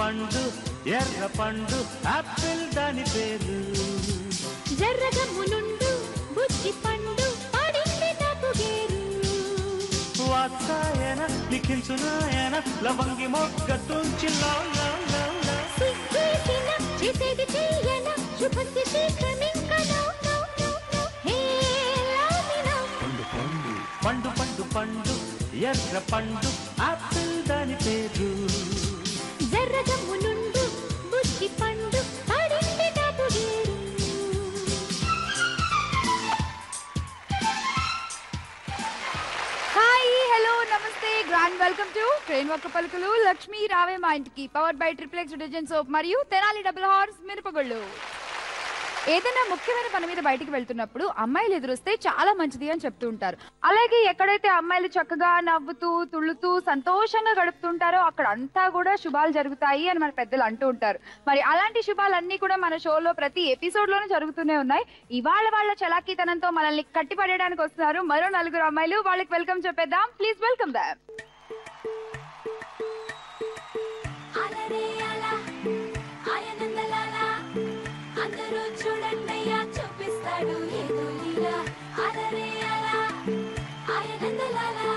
పండు ఎర్ర పండు ఆపిల్ దాని పేరు. జర్రగమ్మునుండు బుజ్జి పండు పడింది నాకు గేరు. వాత్సాయన లిఖించునాయన లవంగి మొగ్గ తుంచి సిగ్గేసిన చేసేది చెయ్యన శుభస్య శీఘ్రమింకనో. పండు పండు పండు ఎర్ర పండు ఆపిల్ దాని పేరు. జర్రగమ్మునుండు బుజ్జి పండు పడింది నాకు గేరు. హాయ్ హలో నమస్తే గ్రాండ్ వెల్కమ్ టు ట్రైన్ ఒక్క పలుకులు లక్ష్మీ రావే మా ఇంటికి powered by triplex detergent soap మరియు తెనాలి డబుల్ హార్స్ మిరపగుళ్ళు. ఏదైనా ముఖ్యమైన పని మీద బయటికి వెళ్తున్నప్పుడు అమ్మాయిలు ఎదురొస్తే చాలా మంచిది అని చెప్తూ ఉంటారు. అలాగే ఎక్కడైతే అమ్మాయిలు చక్కగా నవ్వుతూ తుళ్ళుతూ సంతోషంగా గడుపుతుంటారో అక్కడ అంతా కూడా శుభాలు జరుగుతాయి అని మన పెద్దలు అంటూ ఉంటారు. మరి అలాంటి శుభాలన్నీ కూడా మన షోలో ప్రతి ఎపిసోడ్ లోనే జరుగుతూనే ఉన్నాయి. ఇవాళ వాళ్ళ చలాకీతనంతో మనల్ని కట్టిపడేయడానికి వస్తున్నారు మరో నలుగురు అమ్మాయిలు. వాళ్ళకి వెల్కమ్ చెప్పేద్దాం. Please welcome Dham. చూడండియా చూపిస్తాడు ఏదో లీలా. అలరే అలా ఆయనందలాలా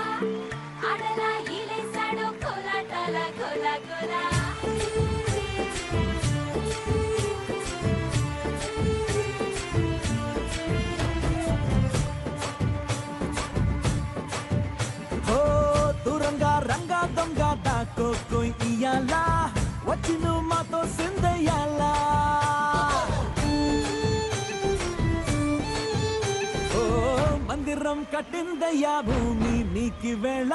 ఆడలా ఈలేసాడు కోలాటాల కోలా కోలా. దూరంగా రంగా దొంగ దాకో ఇయ్యాలా వచ్చి నువ్వు మాతో సిందయ్యాలా. మందిరం కట్టిందయ్యా భూమి నీకి వేళ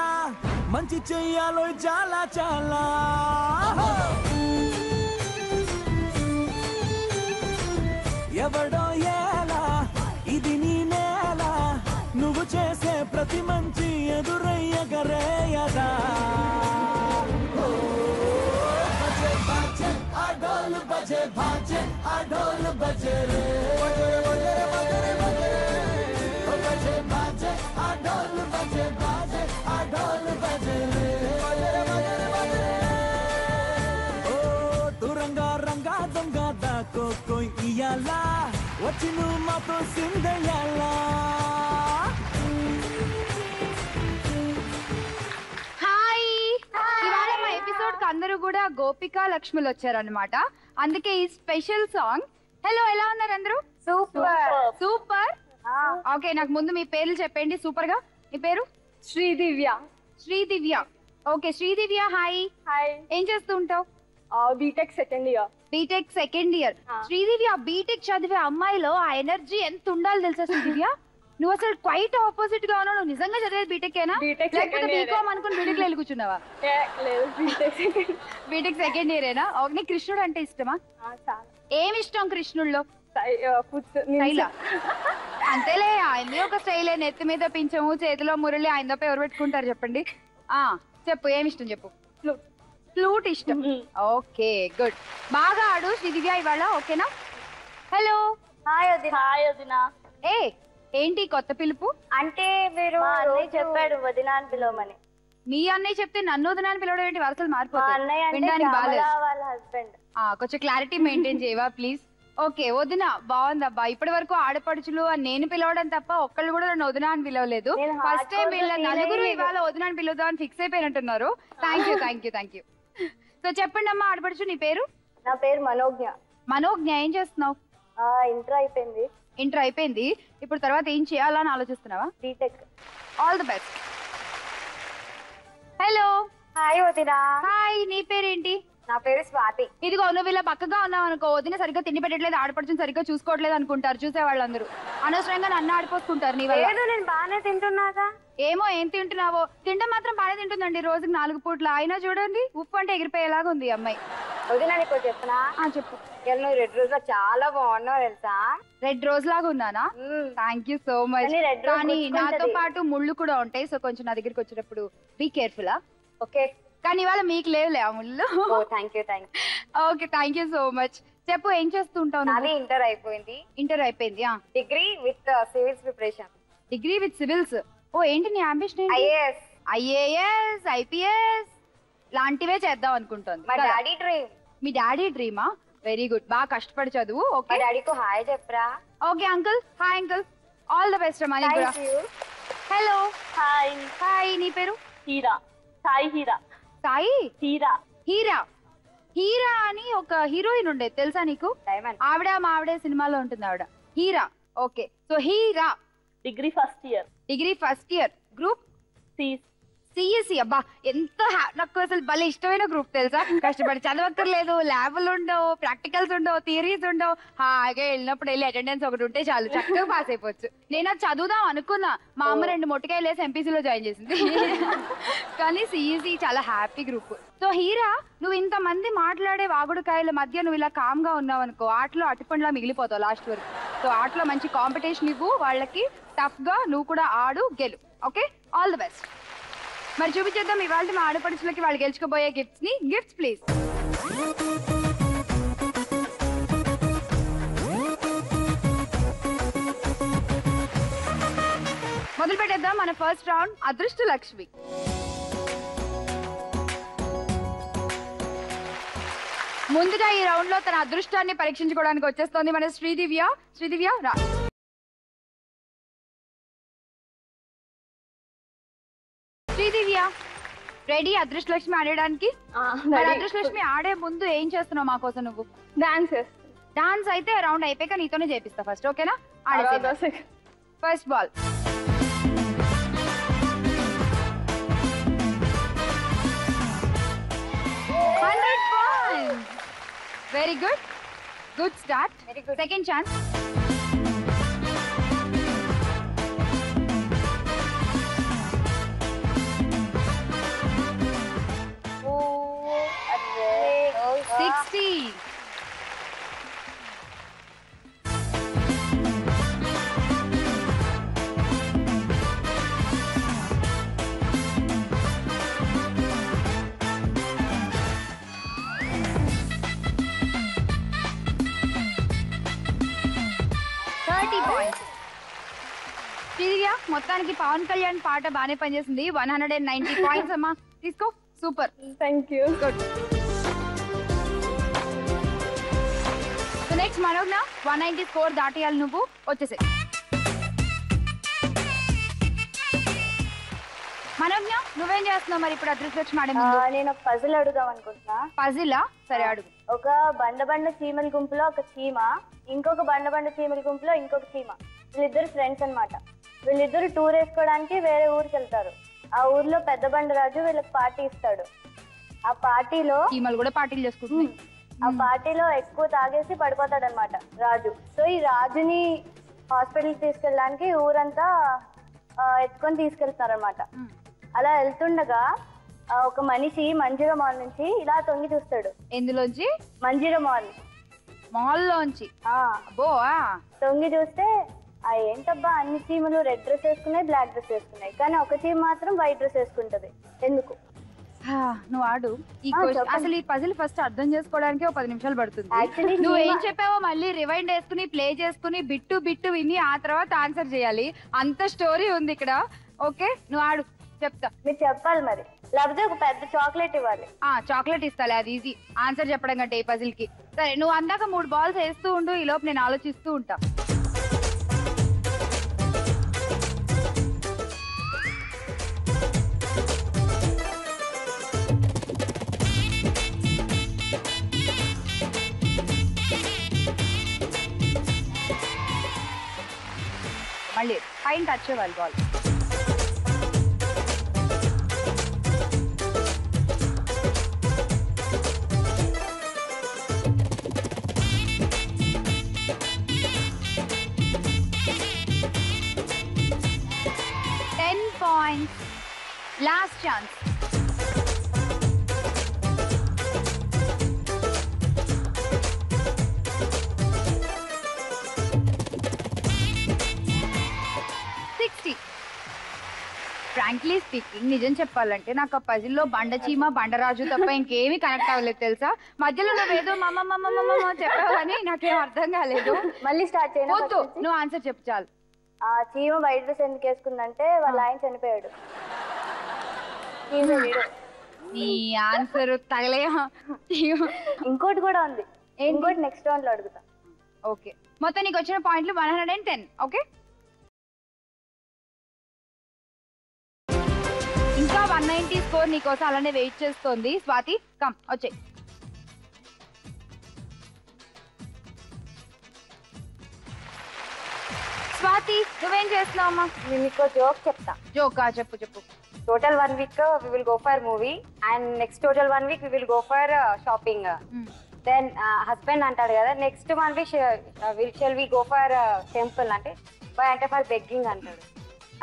మంచి చెయ్యాలో చాలా చాలా. ఎవడో ఎలా ఇది నీ నేల నువ్వు చేసే ప్రతి మంచి ఎదురయ్యగరేయదా. బజే బాజే ఆ డోలు బజే బాజే ఆ డోలు బజే రే. దూరంగా రంగా దొంగ దాకో ఇయ్యాలా వచ్చి నువ్వు మాతో సిందయ్యాలా. హాయ్, ఇవాళ మా ఎపిసోడ్ కి అందరూ కూడా గోపిక లక్ష్మిలు వచ్చారనమాట. అందుకే ఈ స్పెషల్ సాంగ్. హలో, ఎలా ఉన్నారు అందరూ? Super super. ఓకే, నాకు ముందు మీ పేర్లు చెప్పండి సూపర్ గా. మీ పేరు? Sridivya. Sridivya. Okay Sridivya, hi. Hi. ఏం చేస్తూ ఉంటావు? BTech second year. BTech second year. Sridivya, BTech చదివే అమ్మాయిలో ఆ ఎనర్జీ ఎంత ఉండాలి తెలుసా శ్రీదివ్య? నువ్వు అసలు క్వైట్ ఆపోజిట్ గా ఉన్నావు. నువ్వు నిజంగా చదివేది బీటెక్ ఏనా? లేకపోతే బీకామ్ అనుకుని బీటెక్ లో వెళ్ళి కూర్చున్నావా? బీటెక్ సెకండ్ ఇయర్ ఏనా? ఓకే, కృష్ణుడు అంటే ఇష్టమా? ఏమి ఇష్టం కృష్ణుడిలో? అంతేలే, ఆయనది ఒక స్టైలే. నెత్తి మీద పింఛము, చేతిలో మురళి, ఆయన తప్ప ఎవరు పెట్టుకుంటారు చెప్పండి? చెప్పు, ఏమి ఇష్టం చెప్పు. ఫ్లూట్ ఇష్టం. Okay good. బాగా ఆడు శ్రీదివ్య ఇవాళ, ఓకేనా? హలో. హాయ్ వదినా. హాయ్ వదినా. ఏంటి కొత్త పిలుపు? అంటే మీరు చెప్పాడు వదినా అని పిలవమని. మీ అన్నయ్య చెప్తే నన్ను వదినా అని పిలవడం ఏంటి? వరుసలు మారిపోతాయి. వినడానికి బాగాలేదు. వాళ్ళ హస్బెండ్. కొంచెం క్లారిటీ మెయింటైన్ చేయవా ప్లీజ్? ఓకే వదిన, బాగుందబ్బా. ఇప్పటి వరకు ఆడపడుచులు అని నేను పిలవడం తప్ప ఒక్కళ్ళు కూడా నన్ను వదినా అని పిలవలేదు. ఫస్ట్ టైం వీళ్ళ నలుగురు ఇవాళ వదినా అని పిలుద్దాం అని ఫిక్స్ అయిపోయినట్టున్నారు. Thank you thank you thank you. So చెప్పండి అమ్మా, ఆడపడుచు నీ పేరు? నా పేరు మనోజ్ఞ. మనోజ్ఞ, ఏం చేస్తున్నావు? ఇంటర్ అయిపోయింది. ఇంటర్ అయిపోయింది. ఇప్పుడు తర్వాత ఏం చేయాలని ఆలోచిస్తున్నావా? B Tech. All the best. Hello. Hi వదినా. హాయ్, నీ పేరేంటి? నా పేరు స్వాతి. ఇదిగో నువ్వు ఇలా పక్కగా ఉన్నావు అనుకో, వదిన సరిగ్గా తిండి పెట్టట్లేదు, ఆడపడుచుని సరిగ్గా చూసుకోవట్లేదు అనుకుంటారు చూసే వాళ్ళందరూ. అనవసరంగా నన్ను ఆడిపోసుకుంటారు నీ వల్ల. నేను బాగానే తింటున్నాగా. ఏమో ఏం తింటున్నావో. తింటే మాత్రం బాగానే తింటుందండి, రోజుకి 4 పూట్ల. అయినా చూడండి ఉప్పు అంటే ఎగిరిపోయేలాగా ఉంది అమ్మాయి. వదినా నీకు చెప్పనా? చెప్పు. నువ్వు రెడ్ రోజు చాలా బాగున్నావు తెలుసా? రెడ్ రోజ్ లాగా ఉన్నానా? Thank you so much. కానీ నాతో పాటు ముళ్ళు కూడా ఉంటాయి, సో కొంచెం నా దగ్గరికి వచ్చేటప్పుడు బీ కేర్ఫుల్. ఓకే. కానీ ఇవాళ మీకు లేవులే ఆ ముళ్ళు. Okay, thank you so much. చెప్పు, ఏం చేస్తూ ఉంటావు? నాది ఇంటర్ అయిపోయింది. ఇంటర్ అయిపోయింది. Degree with civils preparation. Degree with civils. Oh ఏంటి నీ అంబిషన్? ఐఏఎస్, ఐపీఎస్ లాంటివే చేద్దాం అనుకుంటోంది. మా డాడీ డ్రీమ్. మీ డాడీ డ్రీమా? వెరీ గుడ్, బాగా కష్టపడి చదువు. ఓకే డాడీకు హాయ్ చెప్పరా. Okay uncle, hi uncle, all the best అమ్మా. Hello hi. హాయ్, నీ పేరు? హీరా. సాయి హీరా. సాయి హీరా. హీరా. హీరా అని ఒక హీరోయిన్ ఉండేది తెలుసా నీకు? డైమండ్. ఆవిడ మా ఆవిడే సినిమాలో ఉంటుంది ఆవిడ. Heera. Okay, so Heera degree first year. Degree first year. Group CSC. అబ్బా ఎంత నాకు అసలు భలే ఇష్టమైన గ్రూప్ తెలుసా. కష్టపడి చదవక్కర్లేదు, ల్యాబ్లు ఉండవు, ప్రాక్టికల్స్ ఉండవు, థియరీస్ ఉండవు. హాయిగా వెళ్ళినప్పుడు వెళ్ళి అటెండెన్స్ ఒకటి ఉంటే చాలు, చక్కగా పాస్ అయిపోవచ్చు. నేను అది చదువుదాం అనుకున్నా, మా అమ్మ 2 మొట్టికాయలు వేసి ఎంపీసీలో జాయిన్ చేసింది. కానీ సిఎస్సి చాలా హ్యాపీ గ్రూప్. సో హీరా, నువ్వు ఇంతమంది మాట్లాడే వాగుడుకాయల మధ్య నువ్వు ఇలా కామ్ గా ఉన్నావు అనుకో, ఆటలో అటుపండ్లా మిగిలిపోతావు లాస్ట్ వరకు. సో ఆటలో మంచి కాంపిటీషన్ ఇవ్వు వాళ్ళకి, టఫ్ గా నువ్వు కూడా ఆడు, గెలు. Okay, all the best. మరి చూపించేద్దాం ఇవాళ మా ఆడపడుచులకి వాళ్ళు గెలుచుకోబోయే గిఫ్ట్స్ ని. Gifts please. మొదలు పెట్టేద్దాం మన ఫస్ట్ రౌండ్, అదృష్ట లక్ష్మి. ముందుగా ఈ రౌండ్ లో తన అదృష్టాన్ని పరీక్షించుకోవడానికి వచ్చేస్తోంది మన శ్రీదివ్య. శ్రీదివ్య రా. శ్రీదివ్య రెడీ అదృష్ట లక్ష్మి ఆడడానికి? మరి అదృష్ట లక్ష్మి ఆడే ముందు ఏం చేస్తున్నావు మా కోసం నువ్వు? డాన్స్. డాన్స్ అయితే రౌండ్ అయిపోయాక నీతోనే చేపిస్తా ఫస్ట్, ఓకేనా? ఆడే first ball. Very good, good start. Second chance. మొత్తానికి పవన్ కళ్యాణ్ పాట బాగానే పనిచేసింది. 190 పాయింట్స్ అమ్మా, తీసుకో. Super, thank you. Good. So next Manognya, 190 score దాటియాలి నువ్వు, వచ్చేసే. మనోజ్ఞ నువ్వేం చేస్తున్నావు మరి ఇప్పుడు అదృష్ట లక్ష్మి ఆడే ముందు? నేను ఒక పజిల్ అడుగుదాం అనుకుంటున్నా. పజిలా? సరే అడుగు. ఒక బండ చీమల గుంపులో ఒక చీమ, ఇంకొక బండ చీమల గుంపులో ఇంకొక చీమ. వీళ్ళిద్దరు ఫ్రెండ్స్ అన్నమాట. వీళ్ళిద్దరు టూర్ వేసుకోవడానికి వేరే ఊరికి వెళ్తారు. ఆ ఊర్లో పెద్ద బండరాజు వీళ్ళకి పార్టీ ఇస్తాడు. ఆ పార్టీలో చీమలు కూడా పార్టీలు చేసుకుంటున్నాయి. ఆ పార్టీలో ఎక్కువ తాగేసి పడిపోతాడు అనమాట రాజు. సో ఈ రాజుని హాస్పిటల్కి తీసుకెళ్ళడానికి ఊరంతా ఎత్తుకొని తీసుకెళ్తున్నారు అనమాట. అలా వెళ్తుండగా ఒక మనిషి మంజీరా మాల్ నుంచి ఇలా తొంగి చూస్తాడు. ఎందులోంచి? మంజీరా మాల్ లోంచి. తొంగి చూస్తే ఏంటబ్బా అన్ని చీమలు రెడ్ డ్రెస్ వేసుకున్నాయి, బ్లాక్ డ్రెస్ వేసుకున్నాయి, కానీ ఒక చీమ మాత్రం వైట్ డ్రెస్ వేసుకుంటది, ఎందుకు? నువ్వు ఆడు. అసలు ఈ పజిల్ ఫస్ట్ అర్థం చేసుకోవడానికి 10 నిమిషాలు పడుతుంది. నువ్వు ఏం చెప్పావో మళ్ళీ రివైండ్ వేసుకుని ప్లే చేసుకుని బిట్టు విని ఆ తర్వాత ఆన్సర్ చేయాలి. అంత స్టోరీ ఉంది ఇక్కడ. ఓకే, నువ్వు ఆడు, చెప్తా. మీరు చెప్పాలి మరి, లేకపోతే ఒక పెద్ద చాక్లెట్ ఇవ్వాలి. చాక్లెట్ ఇస్తాలే, అది ఈజీ ఆన్సర్ చెప్పడం కంటే ఈ పజిల్ కి. సరే, నువ్వు అందాక 3 బాల్స్ వేస్తూ ఉండు, ఈ లోపు నేను ఆలోచిస్తూ ఉంటా. మళ్ళీ పైన టచ్ అవ్వాలి ball. Last chance. Frankly speaking, నిజం చెప్పాలంటే నాకు ఆ పజిల్లో బండచీమ బండరాజు తప్ప ఇంకేమీ కనెక్ట్ అవ్వలేదు తెలుసా. మధ్యలో నువ్వేదో మమ్మ చెప్పావు కానీ నాకేం అర్థం కాలేదు. మళ్ళీ స్టార్ట్ చేయొద్దు, నువ్వు ఆన్సర్ చెప్పు చాలు. ఆ చీమ వైట్ డ్రెస్ ఎందుకు వేసుకుందంటే వాళ్ళ ఆయన చనిపోయాడు. నీ ఆన్సర్ తగలే. ఇంకోటి కూడా ఉంది, ఇంకోటి నెక్స్ట్ రౌండ్ లో అడుగుతా. ఓకే, మొత్తం నీకు వచ్చిన పాయింట్లు 110. ఓకే, ఇంకా 190 స్కోర్ నీకోసం అలానే వెయిట్ చేస్తోంది. స్వాతి కమ్ వచ్చే. స్వాతి నువ్వేం చేస్తున్నావు అమ్మా? నేను మీకు జోక్ చెప్తా. జోకా? చెప్పు చెప్పు. Total 1 week we will go for movie and next total 1 week we will go for shopping. Then husband అంటాడు కదా, next 1 week shall we go for temple అంటే బై అంటే ఫర్ బెగ్గింగ్ అంటాడు.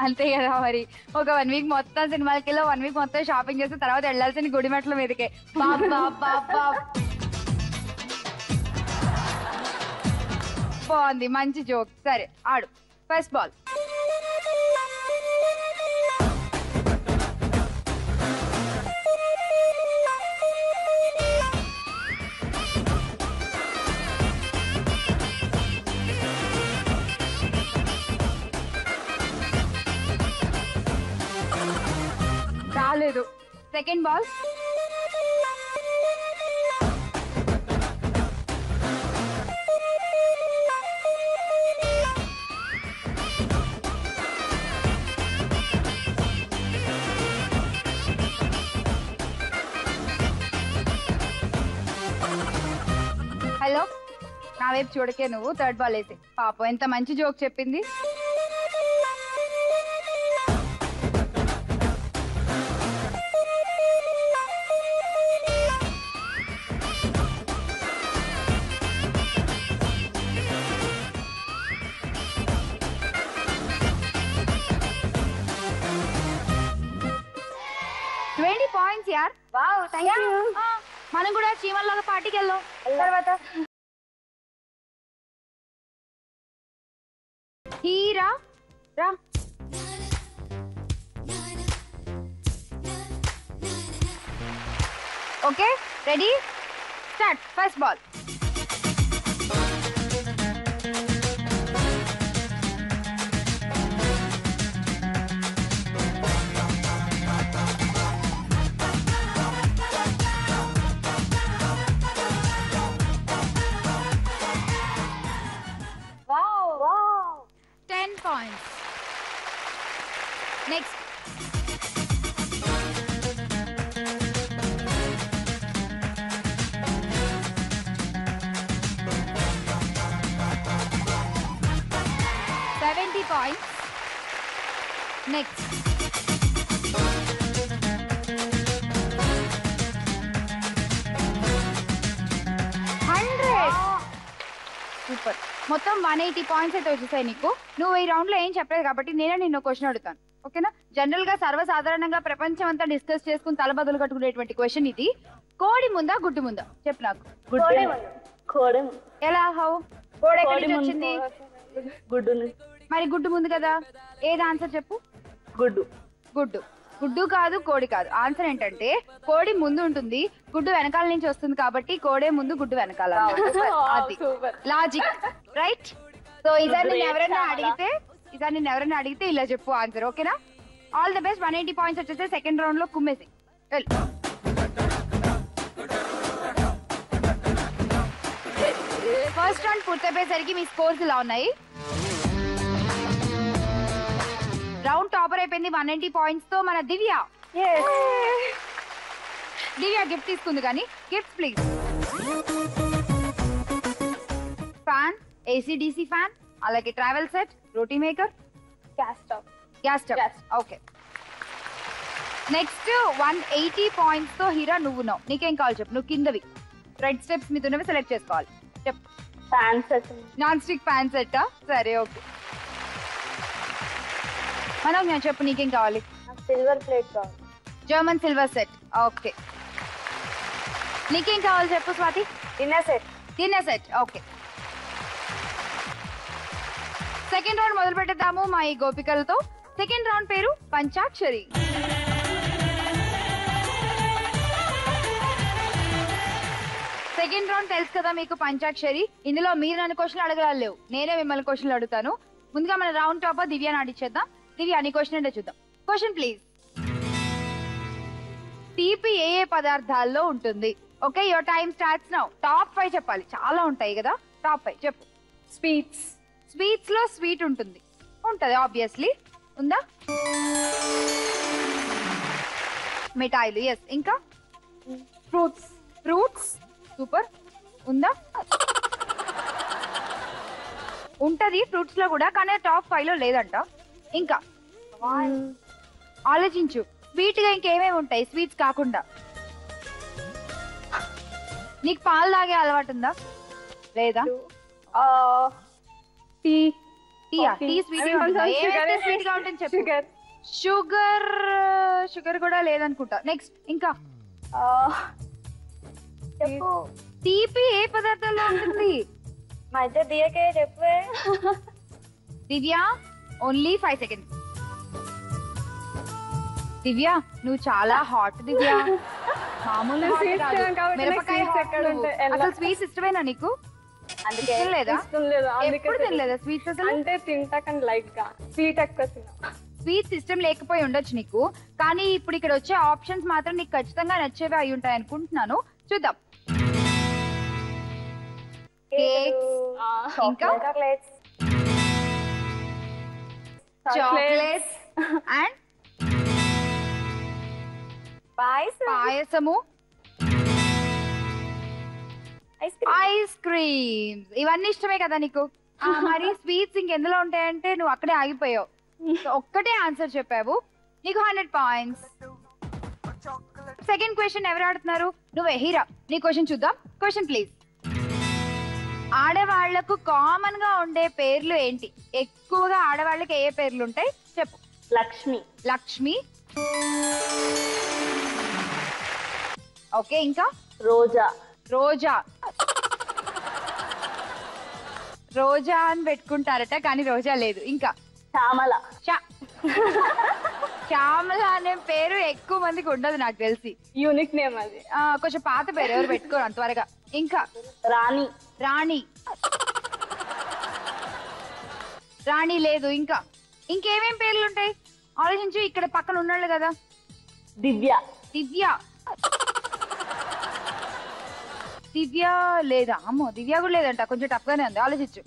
అంతే కదా మరి. ఒక 1 week మొత్తం సినిమాలకి వెళ్ళి 1 week మొత్తం షాపింగ్ చేసి తర్వాత వెళ్ళాల్సిన గుడిమెట్ల మీదకే. బాగుంది, మంచి జోక్. సరే ఆడు. First ball. రాలేదు. Second ball. హలో, నా వైపు చూడకే నువ్వు. థర్డ్ బాల్ వేసి. పాపం ఎంత మంచి జోక్ చెప్పింది. points यार. Wow, thank you. మనం కూడా చీమల్లాగా పార్టీకి వెళ్దాం తర్వాత. హీరా రా. Okay, ready, start. First ball. Points. Next. Points. Next. Super. మొత్తం 180 పాయింట్స్ అయితే వచ్చేసాయి నీకు. నువ్వు ఈ రౌండ్ లో ఏం చెప్పలేదు కాబట్టి నేనే నిన్ను క్వశ్చన్ అడుగుతాను. ఓకేనా? జనరల్ గా సర్వసాధారణంగా ప్రపంచం అంతా డిస్కస్ చేసుకుని తలబదులు కట్టుకునేటువంటి క్వశ్చన్ ఇది. కోడి ముందా గుడ్డు ముందా చెప్పు నాకు. ఎలా? హౌ? కోడి ఎక్కడి నుంచి వచ్చింది? గుడ్డు. మరి గుడ్డు ముందు కదా. ఏది ఆన్సర్ చెప్పు. గుడ్డు. గుడ్డు. గుడ్డు కాదు, కోడి కాదు. ఆన్సర్ ఏంటంటే కోడి ముందు ఉంటుంది, గుడ్డు వెనకాల నుంచి వస్తుంది కాబట్టి కోడే ముందు గుడ్డు వెనకాల. అది లాజిక్, రైట్? సో ఈసారి నేను ఎవరైనా అడిగితే ఇలా చెప్పు ఆన్సర్. ఓకేనా? All the best. 180 పాయింట్స్ వచ్చేస్తే సెకండ్ రౌండ్ లో కుమ్మేసి. ఫస్ట్ రౌండ్ పూర్తయిపోయేసరికి మీ స్కోర్స్ ఇలా ఉన్నాయి. రౌండ్ టాపర్ అయిపోయింది 190 పాయింట్స్ తో మన దివ్య. దివ్య గిఫ్ట్ తీసుకుంది కానీ gift please. Fan, ACDC fan, అలాగే travel set, roti maker, gas stove. Okay, next 180 points తో హీరా నువ్వు నావు. నీకేం కావాలి చెప్పు. నువ్వు కిందవి రెడ్ స్టెప్స్ మీద ఉన్నవి సెలెక్ట్ చేసుకోవాలి. చెప్పు. Fan set. Non stick fan సెట్టా? సరే, ఓకే. మనం నేను చెప్పు, నీకేం కావాలి? సిల్వర్ ప్లేట్ కావాలి. German silver set. ఓకే. నీకేం కావాలి చెప్పు Swathi? Dinner set. Dinner set. Okay. Second round మొదలు పెట్టేద్దాము మా ఈ గోపికలతో. సెకండ్ రౌండ్ పేరు పంచాక్షరి. సెకండ్ రౌండ్ తెలుసు కదా మీకు, పంచాక్షరి. ఇందులో మీరు నన్ను క్వశ్చన్లు అడగలేవు, నేనే మిమ్మల్ని క్వశ్చన్లు అడుగుతాను. ముందుగా మన రౌండ్ టాపర్ దివ్యాని అడిచేద్దాం. దివ్య, నీ క్వశ్చన్ అంటే చూద్దాం. Question please. తీపి ఏ ఏ పదార్థాల్లో ఉంటుంది? Okay, your time starts now. Top 5 చెప్పాలి, చాలా ఉంటాయి కదా. టాప్ 5 చెప్పు. స్వీట్స్. స్వీట్స్ లో స్వీట్ ఉంటుంది. ఉంటది ఆబ్వియస్లీ. ఉందా? మిఠాయిలు. ఎస్. ఇంకా ఫ్రూట్స్. ఫ్రూట్స్. సూపర్. ఉందా? ఉంటది ఫ్రూట్స్ లో కూడా, కానీ టాప్ 5 లో లేదంట. ఇంకా ఆలోచించు. స్వీట్ గా ఇంకేమేమి ఉంటాయి స్వీట్స్ కాకుండా? నీకు పాలు తాగే అలవాటు ఉందా? లేదా? టీ. టీ స్వీట్ స్వీట్ గా ఉంటుంది చెప్పు. షుగర్. షుగర్ కూడా లేదనుకుంటా. నెక్స్ట్. ఇంకా చెప్పు. తీపి ఏ పదార్థంలో ఉంటుంది? మధ్య దియకే చెప్పే. దివ్య, ఓన్లీ 5 seconds. దివ్య, నువ్వు చాలా హాట్ దివ్య. మామూలు hot కాదు. మిరపకాయ hot నువ్వు. అసలు స్వీట్స్ ఇష్టమేనా నీకు? అందుకే లేదా? ఇష్టం లేదు. ఎప్పుడు తినలేదా స్వీట్స్? అసలు అంటే తింటా కానీ లైట్ గా, స్వీట్ ఎక్కువ తిన్నా. స్వీట్స్ ఇష్టం లేకపోయి ఉండొచ్చు నీకు, కానీ ఇప్పుడు ఇక్కడ వచ్చే ఆప్షన్స్ మాత్రం నీకు ఖచ్చితంగా నచ్చేవి అయి ఉంటాయి అనుకుంటున్నాను. చూద్దాం. కేక్స్. ఇంకా చాక్లెట్స్ అండ్ పాయసము, ఐస్ క్రీమ్స్. ఇవన్నీ ఇష్టమే కదా నీకు? మరి స్వీట్స్ ఇంకెందులో ఉంటాయంటే నువ్వు అక్కడే ఆగిపోయావు. ఒక్కటే ఆన్సర్ చెప్పావు, నీకు 100 points. సెకండ్ క్వశ్చన్ ఎవరు ఆడుతున్నారు? నువ్వే హీరా. నీ క్వశ్చన్ చూద్దాం. Question please. ఆడవాళ్లకు కామన్ గా ఉండే పేర్లు ఏంటి? ఎక్కువగా ఆడవాళ్ళకి ఏ పేర్లు ఉంటాయి చెప్పు. లక్ష్మి. లక్ష్మి. ఓకే. ఇంకా రోజా. రోజా. రోజా అని పెట్టుకుంటారట, కానీ రోజా లేదు. ఇంకా శ్యామల. శ్యామల అనే పేరు ఎక్కువ మందికి ఉండదు నాకు తెలిసి. యూనిక్ నేమ్ అది. కొంచెం పాత పేరు, ఎవరు పెట్టుకోరు అంత త్వరగా. ఇంకా రాణి. రాణి. రాణి లేదు. ఇంకా ఇంకేమేం పేర్లు ఉంటాయి ఆలోచించు. ఇక్కడ పక్కన ఉన్నాళ్ళు కదా. దివ్య. దివ్య. దివ్య లేదా? అమ్మో, దివ్య కూడా లేదంట. కొంచెం టఫ్ గానే ఉంది, ఆలోచించు.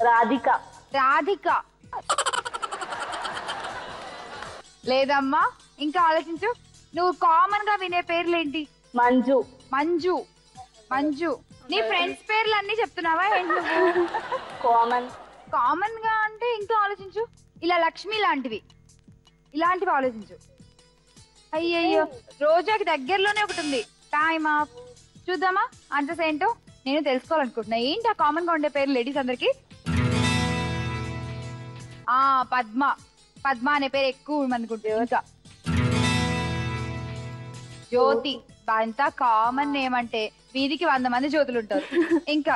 రాధిక. రాధిక లేదమ్మా. ఇంకా ఆలోచించు. నువ్వు కామన్ గా వినే పేర్లు ఏంటి? మంజు. మంజు. మంజు. నీ ఫ్రెండ్స్ పేర్లు అన్ని చెప్తున్నావా ఏంటి నువ్వు? కామన్. కామన్ గా అంటే ఇంకా ఆలోచించు. ఇలా లక్ష్మి లాంటివి, ఇలాంటివి ఆలోచించు. అయ్యయ్యో, రోజాకి దగ్గరలోనే ఒకటి ఉంది. Time of. చూద్దామా ఆన్సర్స్ ఏంటో? నేను తెలుసుకోవాలనుకుంటున్నా. ఏంటి ఆ కామన్ గా ఉండే పేర్లు లేడీస్ అందరికి? పద్మ. పద్మ అనే పేరు ఎక్కువ మందికి ఉంటుంది. ఇంకా జ్యోతి. అంతా కామన్ నేమ్ అంటే వీధికి 100 మంది జ్యోతులు ఉంటారు. ఇంకా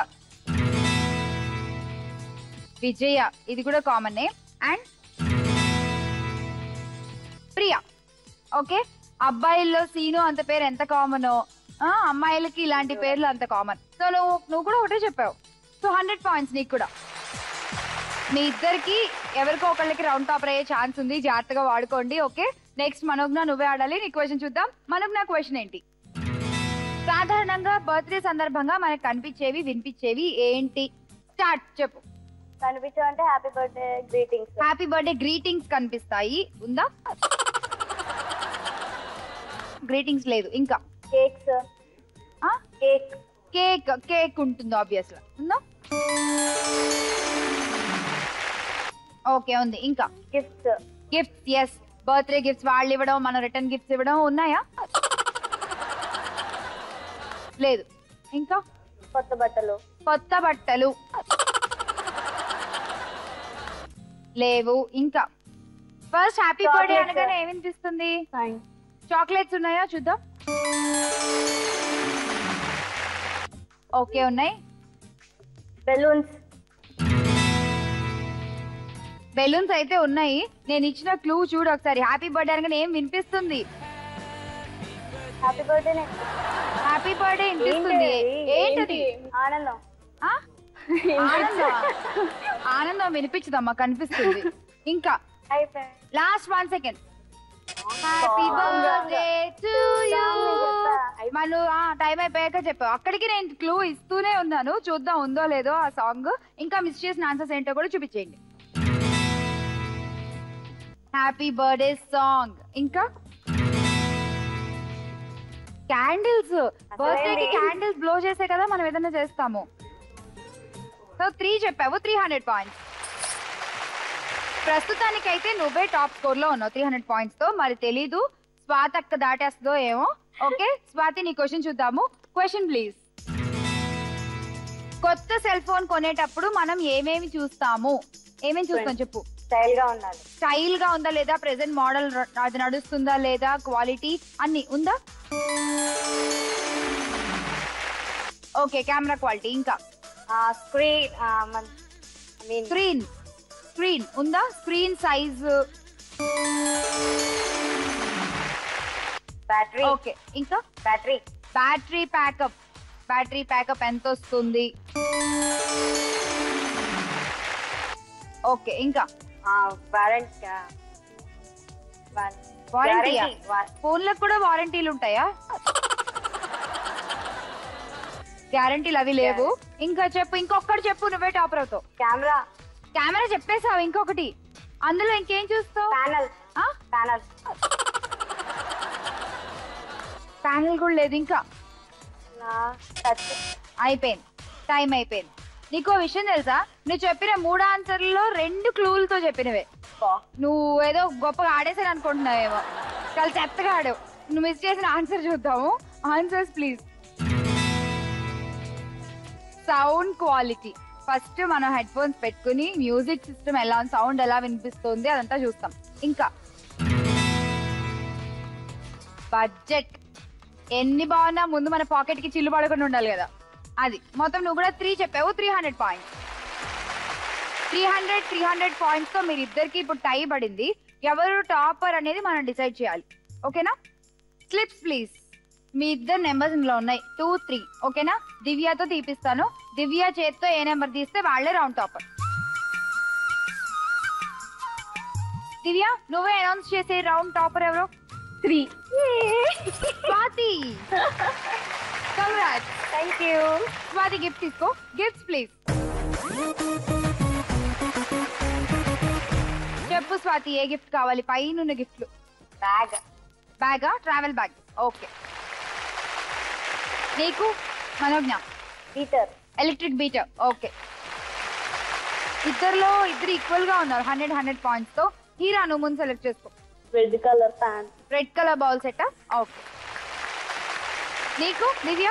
విజయ, ఇది కూడా common name. And Priya. Okay. అబ్బాయిల్లో సీను అంత పేరు ఎంత కామనో, అమ్మాయిలకి ఇలాంటి పేర్లు అంత కామన్. సో నువ్వు కూడా ఒకటే చెప్పావు. సో 100 points నీకు కూడా. మీ ఇద్దరికి ఎవరికో ఒకళ్ళకి రౌండ్ టాపర్ అయ్యే ఛాన్స్ ఉంది, జాగ్రత్తగా వాడుకోండి. ఓకే. నెక్స్ట్ మనోజ్ఞ, నువ్వే ఆడాలి. నీ క్వశ్చన్ చూద్దాం. మనోజ్ఞ క్వశ్చన్ ఏంటి? సాధారణంగా బర్త్డే సందర్భంగా మనకు కనిపించేవి వినిపించేవి ఏంటి? స్టార్ట్. చెప్పు. కనిపించు అంటే happy birthday greetings. Happy birthday greetings కనిపిస్తాయి. ఉందా? గ్రీటింగ్స్ లేదు. ఇంకా కేక్స్. కేక్. కేక్. కేక్ ఉంటుంది ఆబ్వియస్లీ. ఉందా? ఓకే, ఉంది. ఇంకా gifts. Gifts. Yes. Birthday gifts వాళ్ళు ఇవ్వడం, మనం రిటర్న్ గిఫ్ట్స్ ఇవ్వడం ఉన్నాయా? లేదు. ఇంకా కొత్త బట్టలు. కొత్త బట్టలు లేవు. ఇంకా ఫస్ట్ హ్యాపీ బర్త్డే అనగానే ఏమనిపిస్తుంది? చాక్లెట్స్ ఉన్నాయా? చూద్దాం. ఓకే, ఉన్నాయి. బెలూన్స్. బెలూన్స్ అయితే ఉన్నాయి. నేను ఇచ్చిన క్లూ చూడు ఒకసారి. హ్యాపీ బర్త్డే అనగానే ఏం వినిపిస్తుంది? Happy birthday. హ్యాపీ బర్త్డే వినిపిస్తుంది. ఏంటది? ఆనందం. ఆనందం. ఆనందం వినిపించదమ్మా, కనిపిస్తుంది. ఇంకా last 1 second. Happy birthday to you. మనం టైం అయిపోయాక చెప్పావు. అక్కడికి నేను క్లూ ఇస్తూనే ఉన్నాను, చూద్దాం ఉందో లేదో ఆ సాంగ్. ఇంకా మిస్ చేసిన ఆన్సర్స్ ఏంటో కూడా చూపించేయండి. హ్యాపీ బర్త్డే సాంగ్, ఇంకా క్యాండిల్స్. బర్త్డే కి క్యాండిల్స్ బ్లో చేసే కదా మనం ఏదైనా చేస్తాము. సో 3 చెప్పావు, 300 పాయింట్స్. ప్రస్తుతానికైతే నువ్వే టాప్ స్కోర్ లో ఉన్నావు 300 పాయింట్స్ తో. మరి తెలీదు స్వాతి అక్క దాటేస్తుందో ఏమో. ఓకే స్వాతి, నీ క్వశ్చన్ చూద్దాము. Question please. కొత్త సెల్ ఫోన్ కొనేటప్పుడు మనం ఏమేమి చూస్తాము? ఏమేమి చూస్తాం చెప్పు. స్టైల్ గా ఉండాలి. స్టైల్ గా ఉందా లేదా, ప్రెసెంట్ మోడల్ అది నడుస్తుందా లేదా, క్వాలిటీ అన్ని ఉందా? ఓకే కెమెరా క్వాలిటీ, ఇంకా స్క్రీన్ స్క్రీన్ ఉందా? Screen size, battery. ఓకే ఇంకా battery. Battery pack up. Battery pack up ఎంత వస్తుంది? ఓకే ఇంకా వారంటీ. ఫోన్లకు కూడా వారంటీలు ఉంటాయా? గ్యారంటీలు అవి లేవు. ఇంకా చెప్పు, ఇంకొకటి చెప్పు, నువ్వే టాపర్ అవుతావు. కెమెరా. కెమెరా చెప్పేసావు, ఇంకొకటి అందులో ఇంకేం చూస్తావు? ప్యానల్. ప్యానల్. ప్యానల్ కూడా లేదు. ఇంకా టచ్. అయిపోయింది, టైం అయిపోయింది. నీకో విషయం తెలుసా, నువ్వు చెప్పిన 3 ఆన్సర్లలో 2 క్లూలతో చెప్పినవే. నువ్వు ఏదో గొప్పగా ఆడేసాను అనుకుంటున్నావేమో, చాలా చెత్తగా ఆడావు. నువ్వు మిస్ చేసిన ఆన్సర్ చూద్దాము. Answers please. Sound quality. First మనం హెడ్ ఫోన్స్ పెట్టుకుని మ్యూజిక్ సిస్టమ్ ఎలా, సౌండ్ ఎలా వినిపిస్తుంది అదంతా చూస్తాం. ఇంకా బడ్జెట్. ఎన్ని బాగున్నా ముందు మన పాకెట్ కి చిల్లు పడకుండా ఉండాలి కదా, అది. మొత్తం నువ్వు కూడా 3 చెప్పావు, 300 పాయింట్స్. 300 పాయింట్స్ తో మీరు ఇద్దరికి ఇప్పుడు టై పడింది. ఎవరు టాపర్ అనేది మనం డిసైడ్ చేయాలి. ఓకేనా? Slips please. మీ ఇద్దరు నెంబర్స్ ఇందులో ఉన్నాయి, 2, 3. ఓకేనా? దివ్యతో తీపిస్తాను. దివ్య చేత్తో ఏ నెంబర్ తీస్తే వాళ్ళే రౌండ్ టాపర్. దివ్య నువ్వే అనౌన్స్ చేసే రౌండ్ టాపర్ ఎవరో. 3. Swathi. Congrats. Thank you. Swathi gift తీసుకో. Gifts please. చెప్పు స్వాతి, ఏ గిఫ్ట్ కావాలి? పైన గిఫ్ట్లు. బ్యాగ్. బ్యాగా? Travel bag. ఓకే. నీకు? Manognya. Heater. Electric beater. Okay. ఇద్దరు ఈక్వల్ గా ఉన్నారు 100 పాయింట్స్ తో. హీరా నువ్వు ముందు సెలెక్ట్ చేసుకో. Red colour pant. Red colour bowl set. Okay. నీకు Divya?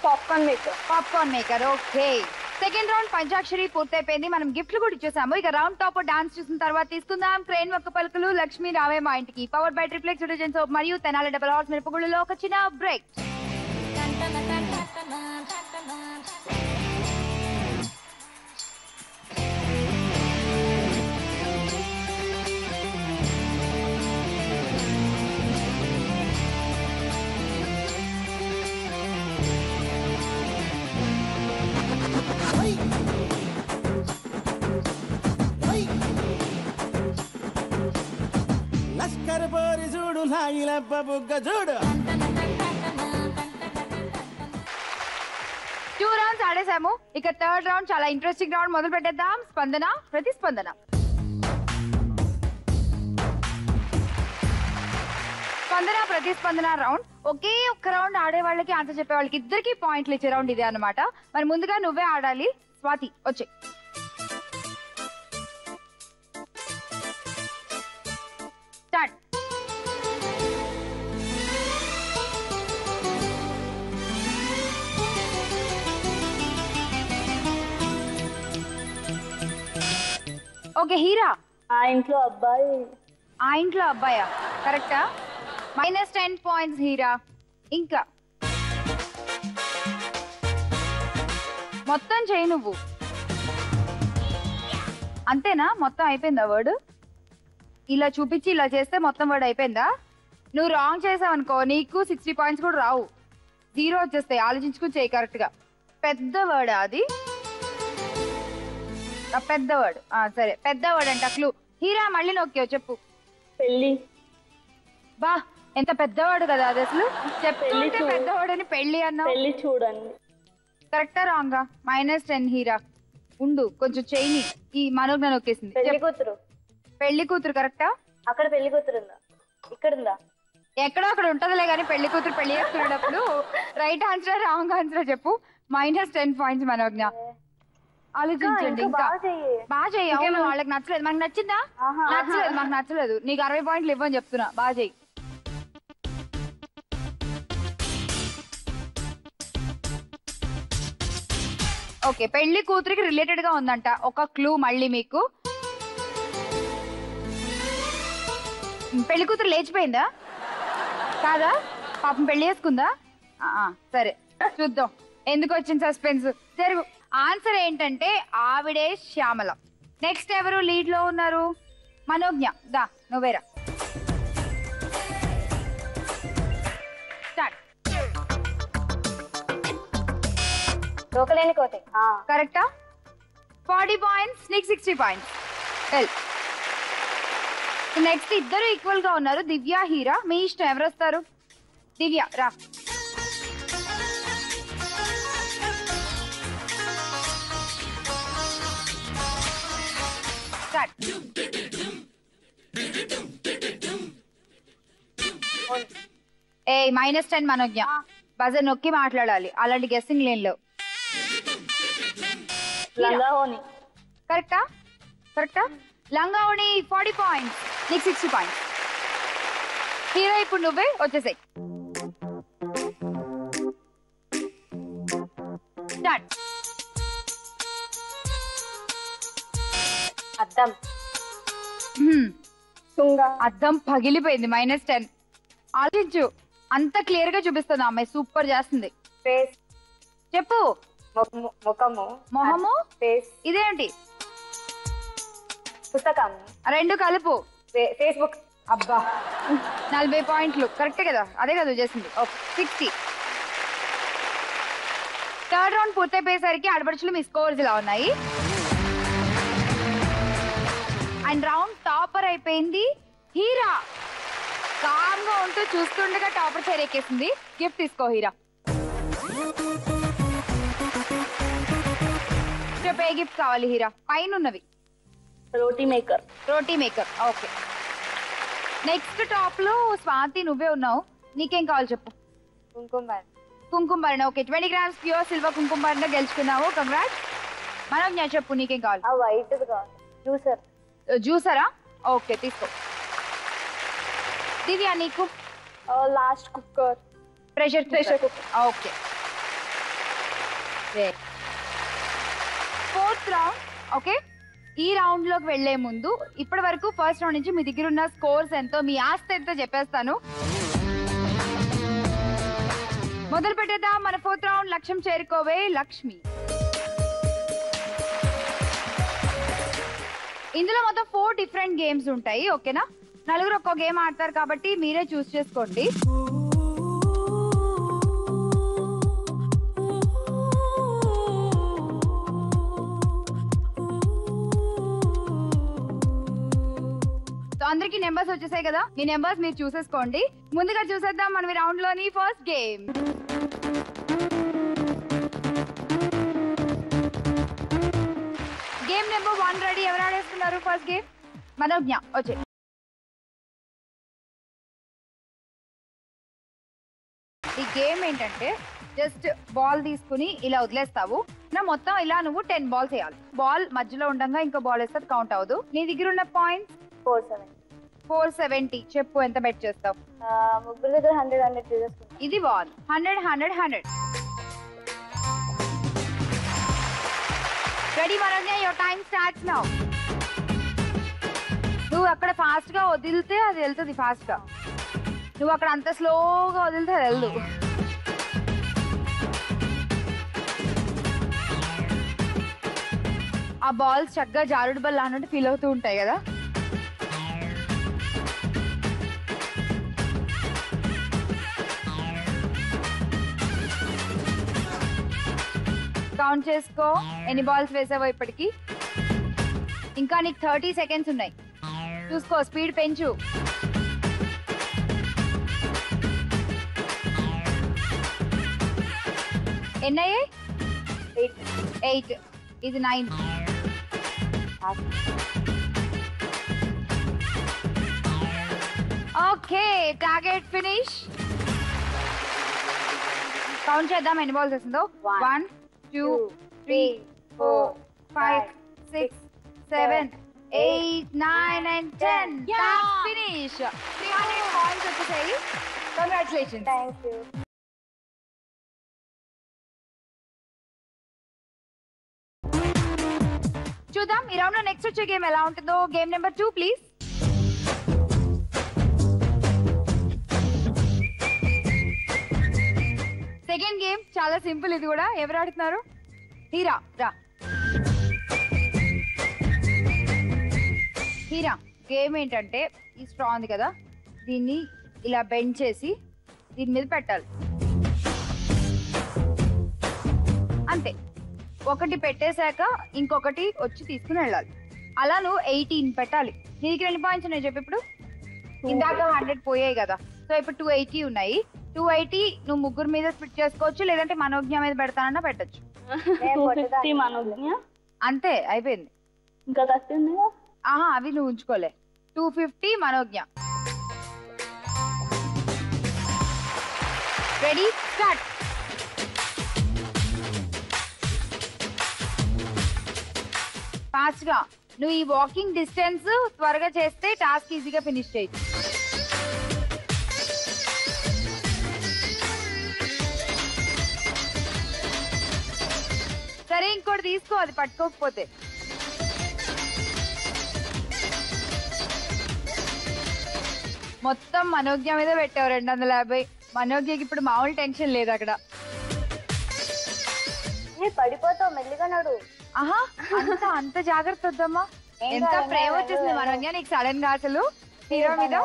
Popcorn maker. Popcorn maker. Okay. Second round Panchakshari పూర్తయిపోయింది. మనం గిఫ్ట్లు కూడా ఇచ్చేసాము. ఇక రౌండ్ టాప్ డాన్స్ చూసిన తర్వాత తీసుకుందాం క్రేన్ ఒక్క పలుకులు లక్ష్మి రావే మా ఇంటికి. Power by triplex detergent soap మరియు తెనాలి డబుల్ హార్స్ మిరపగుళ్ళలో ఒక చిన్న బ్రేక్. లష్కర్ పోరి చూడు లాగిలబ్బ బుగ్గ చూడు. 2 రౌండ్స్ ఆడేసాము. ఇక థర్డ్ రౌండ్ చాలా ఇంట్రెస్టింగ్ రౌండ్ మొదలు పెట్టేద్దాం. స్పందన ప్రతిస్పందన. స్పందన ప్రతిస్పందన రౌండ్. ఒకే ఒక్క రౌండ్ ఆడే వాళ్ళకి, ఆన్సర్ చెప్పే వాళ్ళకి ఇద్దరికి పాయింట్లు ఇచ్చే రౌండ్ ఇదే అన్నమాట. మరి ముందుగా నువ్వే ఆడాలి. స్వాతి వచ్చే. స్టార్ట్. ఓకే హీరా. ఆ ఇంట్లో అబ్బాయి. ఆ ఇంట్లో అబ్బాయా? కరెక్టా? -10 పాయింట్స్ హీరా. ఇంకా మొత్తం చేయి నువ్వు. అంతేనా? మొత్తం అయిపోయిందా వర్డ్? ఇలా చూపించి ఇలా చేస్తే మొత్తం వర్డ్ అయిపోయిందా? నువ్వు రాంగ్ చేసావు అనుకో నీకు 60 పాయింట్స్ కూడా రావు, 0 వచ్చేస్తాయి. ఆలోచించుకుని చేయి కరెక్ట్ గా. పెద్ద వర్డ్ అది, పెద్ద వర్డ్. సరే పెద్ద వర్డ్ అంట క్లూ. హీరా మళ్ళీ నొక్కావు చెప్పు. పెళ్లి. బా ఎంత పెద్దవాడు కదా అది అసలు చెప్తుంటే పెద్దవాడని పెళ్లి అన్నావు. పెళ్లి చూడండి. కరెక్టా రాంగా? -10 హీరా. ఉండు కొంచెం చెయ్యి. ఈ మనోజ్ఞ నొక్కేసింది. పెళ్లి కూతురు కరెక్టా? అక్కడ పెళ్లి కూతురు ఉందా? ఇక్కడ ఉందా? ఎక్కడో అక్కడ ఉంటదిలే కానీ పెళ్లి కూతురు పెళ్లి చేస్తున్నప్పుడు రైట్ ఆన్సర్ రాంగ్ ఆన్సర్ చెప్పు. -10 పాయింట్స్ మనోజ్ఞ. ఆలోచించండి. ఇంకా బాగా చెయ్యి. అవును వాళ్ళకి నచ్చలేదు, మనకు నచ్చిందా? నచ్చలేదు, మాకు నచ్చలేదు. నీకు 60 పాయింట్లు ఇవ్వని చెప్తున్నా. బాగా చెయ్యి. ఓకే పెళ్లి కూతురికి రిలేటెడ్ గా ఉందంట. ఒక క్లూ మళ్ళీ మీకు. పెళ్లి కూతురు లేచిపోయిందా? కాదా? పాపం పెళ్లి చేసుకుందా? సరే చూద్దాం ఎందుకు వచ్చింది సస్పెన్స్. జరుగు. ఆన్సర్ ఏంటంటే ఆవిడే శ్యామల. నెక్స్ట్ ఎవరు లీడ్ లో ఉన్నారు? మనోజ్ఞ. దా నువ్వేరా. స్టార్ట్. లోకలేని కోతే కరెక్టా? 40 పాయింట్స్, నీకు 60 పాయింట్స్. వెల్ నెక్స్ట్ ఇద్దరు ఈక్వల్ గా ఉన్నారు. దివ్య హీరా. మీ ఇష్టం ఎవరు వస్తారు? దివ్య రా. స్టార్ట్. ఏ -10 మనోజ్ఞ. బజర్ నొక్కి మాట్లాడాలి, అలాంటి గెస్సింగ్ లేన్ లో. కరెక్టా? కరెక్టా? లంగావణి 40 పాయింట్స్, నీకు 60 పాయింట్స్. హీరో ఇప్పుడు నువ్వే వచ్చేసాయి. స్టార్ట్. అద్దం. అద్దం పగిలిపోయింది. -10. ఆలోచించు. అంత క్లియర్ గా చూపిస్తుంది అమ్మాయి. సూపర్ చేస్తుంది. ఫేస్. చెప్పు. ముఖము. మొహము. ఫేస్. ఇదేంటి? పుస్తకం. రెండు కలుపు. ఫేస్బుక్. అబ్బా 40 పాయింట్లు. కరెక్ట్ కదా? అదే కదా చేసింది. ఓకే 60. థర్డ్ రౌండ్ పూర్తయిపోయేసరికి ఆడపడుచులు మీ స్కోర్స్ ఇలా ఉన్నాయి. అండ్ రౌండ్ టాపర్ అయిపోయింది హీరా. కామ్ గా ఉంటూ చూస్తుండగా టాపర్ చైర్ ఎక్కేసింది. గిఫ్ట్ తీసుకో హీరా. చెప్పు ఏ గిఫ్ట్ కావాలి హీరా? పైన ఉన్నవి. రోటీ మేకర్. రోటీ మేకర్. ఓకే నెక్స్ట్ టాప్ లో స్వాతి నువ్వే ఉన్నావు. నీకేం కావాలి చెప్పు. కుంకుమ భరణ. ఓకే 20 grams ప్యూర్ సిల్వర్ కుంకుమ భరణ గెలుచుకున్నావు. కంగ్రాట్స్. మనోజ్ఞ చెప్పు నీకేం కావాలి? White juicer. జ్యూసరా? ఓకే తీసుకో. దివ్య నీకు? Last cooker. Pressure cooker. Okay 4th round. Okay ఈ రౌండ్ లోకి వెళ్లే ముందు ఇప్పటి వరకు ఫస్ట్ రౌండ్ నుంచి మీ దగ్గర ఉన్న స్కోర్స్ ఎంతో, మీ ఆస్తి ఎంతో చెప్పేస్తాను. మొదలు పెట్టేద్దాం మన 4th రౌండ్. లక్ష్యం చేరుకోవే లక్ష్మి. ఇందులో మొత్తం 4 డిఫరెంట్ గేమ్స్ ఉంటాయి. ఓకేనా? నలుగురు ఒక్కో గేమ్ ఆడతారు కాబట్టి మీరే చూస్ చేసుకోండి. అందరికి నెంబర్స్ వచ్చేసాయి కదా? మీ నెంబర్స్ మీరు చూసేసుకోండి. ముందుగా చూసేద్దాం మనం ఈ రౌండ్ లోని first game. Game number 1 ready. ఎవరు ఆడేస్తున్నారు ఫస్ట్ గేమ్? మనోజ్ఞ వచ్చే. ఈ గేమ్ ఏంటంటే జస్ట్ బాల్ తీసుకుని ఇలా వదిలేస్తావు. నా మొత్తం ఇలా నువ్వు 10 బాల్స్ వేయాలి. బాల్ మధ్యలో ఉండగా ఇంకో బాల్ వేస్తే కౌంట్ అవ్వదు. నీ దగ్గర ఉన్న పాయింట్స్ 470. చెప్పు ఎంత బెట్ చేస్తావు? ముగ్గురు దగ్గర 100 తీసేసుకుంటా. ఇది ball 100. Ready Manogna? Your time starts now. నువ్వు అక్కడ ఫాస్ట్ గా వదిలితే అది వెళ్తుంది ఫాస్ట్ గా. నువ్వు అక్కడ అంత స్లోగా వదిలితే అది వెళ్దు. ఆ బాల్స్ చక్కగా జారుడు బల్ల అన్నట్టు ఫీల్ అవుతూ ఉంటాయి కదా. కౌంట్ చేసుకో ఎన్ని బాల్స్ వేసావో ఇప్పటికి. ఇంకా నీకు 30 seconds ఉన్నాయి. చూసుకో, స్పీడ్ పెంచు. ఎన్నయ్యాయి? 8. ఇది 9. Okay, target finish. కౌంట్ చేద్దాం ఎన్ని balls వేసిందో. 1 2 3 4 5 6 7 8 9 and 10. That's finish. 300 points వచ్చేసాయి. Congratulations. Thank you. చూద్దాం ఈ రౌండ్ లో నెక్స్ట్ వచ్చే గేమ్ ఎలా ఉంటుందో. Game number 2 please. Second game చాలా సింపుల్. ఇది కూడా ఎవరు ఆడుతున్నారు? హీరా రా. హీరా, గేమ్ ఏంటంటే ఈ స్ట్రా ఉంది కదా, దీన్ని ఇలా బెండ్ చేసి దీని మీద పెట్టాలి. అంతే. ఒకటి పెట్టేశాక ఇంకొకటి వచ్చి తీసుకుని వెళ్ళాలి. అలా నువ్వు 18 పెట్టాలి. నీకు ఎన్ని పాయింట్స్ ఉన్నాయి చెప్పు ఇప్పుడు? ఇందాక 100 పోయాయి కదా, సో ఇప్పుడు 280 ఉన్నాయి. 280 నువ్వు ముగ్గురు మీద స్ప్లిట్ చేసుకోవచ్చు, లేదంటే మనోజ్ఞ మీద పెడతానన్నా పెట్టచ్చు. 250 మనోజ్ఞ. అంతే, అయిపోయింది. ఇంకా తట్టింది. ఆహా, అవి నువ్వు ఉంచుకోలే. 250 మనోజ్ఞ. Ready, start. ఫాస్ట్ గా. నువ్వు ఈ వాకింగ్ డిస్టెన్స్ త్వరగా చేస్తే టాస్క్ ఈజీగా ఫినిష్ చేయొచ్చు. సరే, ఇంకోటి తీసుకో, అది పట్టుకోకపోతే. మొత్తం మనోజ్ఞ మీద పెట్టావు 250. మనోజ్ఞకి ఇప్పుడు మామూలు టెన్షన్ లేదు అక్కడ. పడిపోతావు, మెల్లిగా నడు. ఆహా, అంత జాగ్రత్త వద్దమ్మా. ఎంత ప్రేమ వచ్చేసింది మనోజ్ఞ నీకు సడన్ గా అసలు హీరో మీద.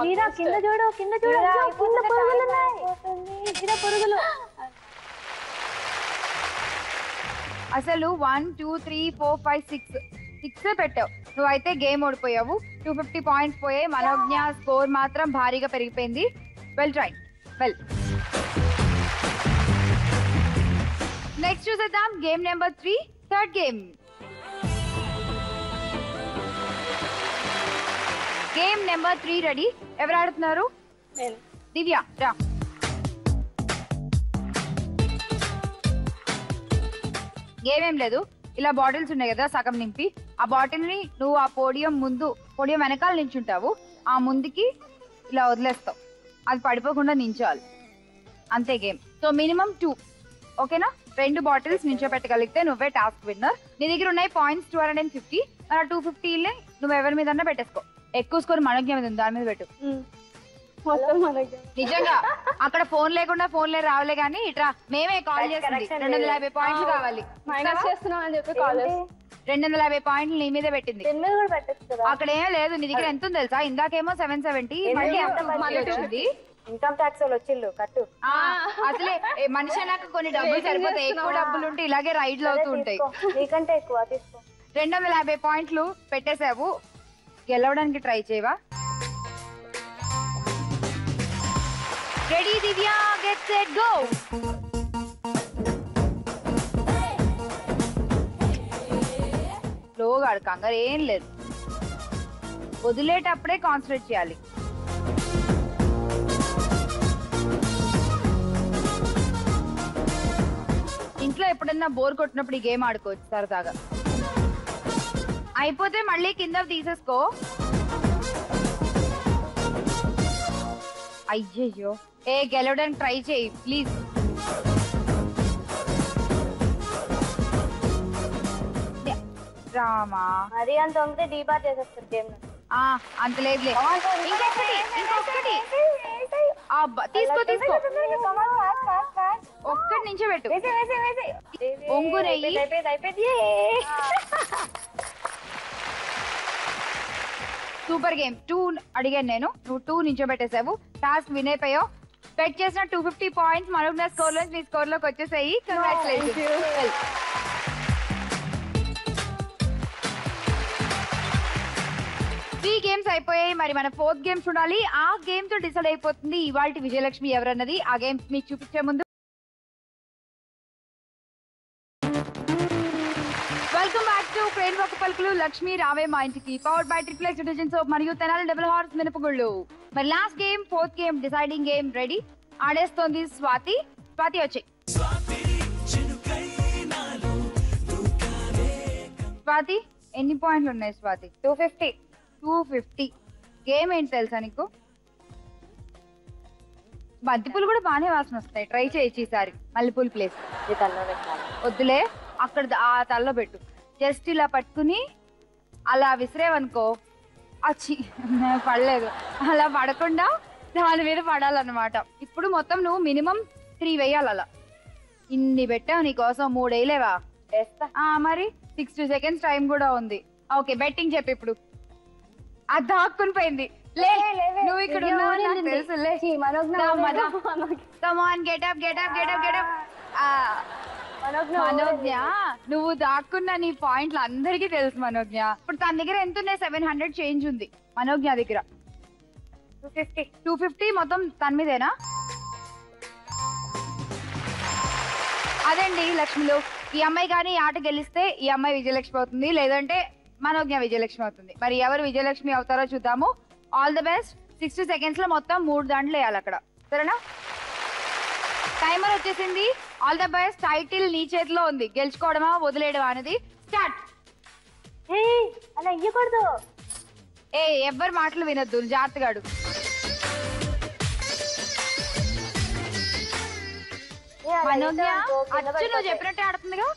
హీరా కింద చూడు, కింద చూడు, కింద పురుగులు ఉన్నాయి. హీరా పురుగులు. అసలు 1 2 3 4 5 6 పెట్టావు. నువ్వైతే గేమ్ ఓడిపోయావు. 250 పాయింట్స్ పోయాయి. మనోజ్ఞ స్కోర్ మాత్రం భారీగా పెరిగిపోయింది. Well try. వెల్, నెక్స్ట్ చూసేద్దాం game number 3, third game. Game number 3 ready. ఎవరు ఆడుతున్నారు? దివ్య రా. గేమ్ ఏం లేదు, ఇలా బాటిల్స్ ఉన్నాయి కదా సగం నింపి, ఆ బాటిల్ ని నువ్వు ఆ పోడియం వెనకాల నించుంటావు. ఆ ముందుకి ఇలా వదిలేస్తావు, అది పడిపోకుండా నించోవాలి. అంతే గేమ్. సో మినిమం 2, ఓకేనా? 2 బాటిల్స్ నించోపెట్టగలిగితే నువ్వే టాస్క్ విన్నర్. నీ దగ్గర ఉన్నాయి పాయింట్స్ 250. మరి 250 నువ్వు ఎవరి మీద పెట్టేసుకో. ఎక్కువ స్కోర్ మనోజ్ఞ మీద ఉంది, దాని మీద పెట్టు. నిజంగా అక్కడ ఫోన్ లేకుండా ఫోన్లే రావలే గానీ ఇట్రా, మేమే కాల్ చేస్తుంది. 250 పాయింట్లు కావాలి. 250 పాయింట్లు నీ మీద పెట్టింది. అక్కడ ఏం లేదు. నీ దగ్గర ఎంత ఉంది తెలుసా? ఇందాకేమో 770, మళ్ళీ వచ్చింది. ఇన్కమ్ ట్యాక్స్ వాళ్ళు వచ్చిండు కట్టు. అసలే మనిషి అన్నాక కొన్ని డబ్బులు సరిపోతాయి. ఎక్కువ డబ్బులు ఉంటే ఇలాగే రైడ్లు అవుతూ ఉంటాయి. నీకంటే ఎక్కువ తీసుకో. 250 పాయింట్లు పెట్టేసావు. గెలవడానికి ట్రై చేయవా? రెడీ దివ్య, గెట్ సెట్ గో. స్లోగా ఆడు, కంగారు ఏం లేదు. వదిలేటప్పుడే కాన్సన్ట్రేట్ చేయాలి. ఇంట్లో ఎప్పుడన్నా బోర్ కొట్టినప్పుడు ఈ గేమ్ ఆడుకోవచ్చు సరదాగా. అయిపోతే మళ్ళీ కింద తీసేసుకో. అయ్యయ్యో, గెలవడానికి ట్రై చేయి ప్లీజ్. రామా, మరి అంత ఉంటే డీబా చేసేస్తారు గేమ్. అంత లేదులే. ఇంకొకటి తీసుకో. ఒక్కటి నుంచే పెట్టు. ఒంగు నెయ్యి. Super game. 2 అడిగాను నేను, నువ్వు 2 నించోబెట్టేసావు. టాస్క్ విన్ అయిపోయావు. బెట్ చేసిన 250 పాయింట్స్ మనోజ్ఞ స్కోర్ లో మీ స్కోర్ లోకి వచ్చేసాయి. కంగ్రాచులేషన్స్. 3 గేమ్స్ అయిపోయాయి. మరి మన 4th గేమ్ చూడాలి. ఆ గేమ్ తో డిసైడ్ అయిపోతుంది ఇవాల్టి విజయలక్ష్మి ఎవరన్నది. ఆ గేమ్స్ మీకు చూపించే ముందు వెల్కమ్ బ్యాక్ టు క్రేన్ వాక్ పలుకులు లక్ష్మి రావే మా ఇంటికి, powered by triple X detergent soap మరియు తెనాలి డబుల్ హార్స్ మినపగుళ్ళు. మరి last game 4th game deciding game ready. ఆడేస్తోంది స్వాతి. స్వాతి వచ్చి స్వాతి ఎన్ని పాయింట్లు ఉన్నాయి స్వాతి? 250. గేమ్ ఏంటి తెలుసా నీకు? బంతిపూలు కూడా బాగానే వాసన వస్తాయి. ట్రై చేయొచ్చు ఈసారి. మల్లెపూల ప్లేస్ వద్దులే, అక్కడ ఆ తల్లో పెట్టు. జస్ట్ ఇలా పట్టుకుని అలా విసిరేవనుకో, అచ్చి పడలేదు, అలా పడకుండా దాని మీద పడాలన్నమాట. ఇప్పుడు మొత్తం నువ్వు మినిమం 3 వేయాలి. అలా ఇన్ని పెట్టావు నీకోసం. 3 వేయలేవా? మరి 60 సెకండ్స్ టైం కూడా ఉంది. ఓకే, బెట్టింగ్ చెప్పు ఇప్పుడు. అది దాక్కుని పోయింది. నువ్వు ఇక్కడ తెలుసులే. మనోజ్ఞ, నువ్వు దాక్కున్న నీ పాయింట్లు అందరికీ తెలుసు మనోజ్ఞ. ఇప్పుడు తన దగ్గర ఎంత ఉన్నాయి? 700 చేంజ్ ఉంది మనోజ్ఞ దగ్గర. 250 మొత్తం తన మీదేనా? అదండి లక్ష్మిలో. ఈ అమ్మాయి కానీ ఆట గెలిస్తే ఈ అమ్మాయి విజయలక్ష్మి అవుతుంది, లేదంటే మనోజ్ఞ విజయలక్ష్మి అవుతుంది. మరి ఎవరు విజయలక్ష్మి అవుతారో చూద్దాము. All the best. 60 సెకండ్స్ లో మొత్తం 3 దాంట్లు వేయాలి అక్కడ, సరేనా? టైమర్ వచ్చేసింది. All the best. టైటిల్ నీ చేతిలో ఉంది. గెలుచుకోవడమా వదిలేయడమా అనేది. స్టార్ట్. అలా ఇయ్యకూడదు. ఎవ్వరు మాటలు వినొద్దు, జాగ్రత్తగా అడుగు. మనోజ్ఞ అచ్చు నువ్వు చెప్పినట్టే ఆడుతుందిగా.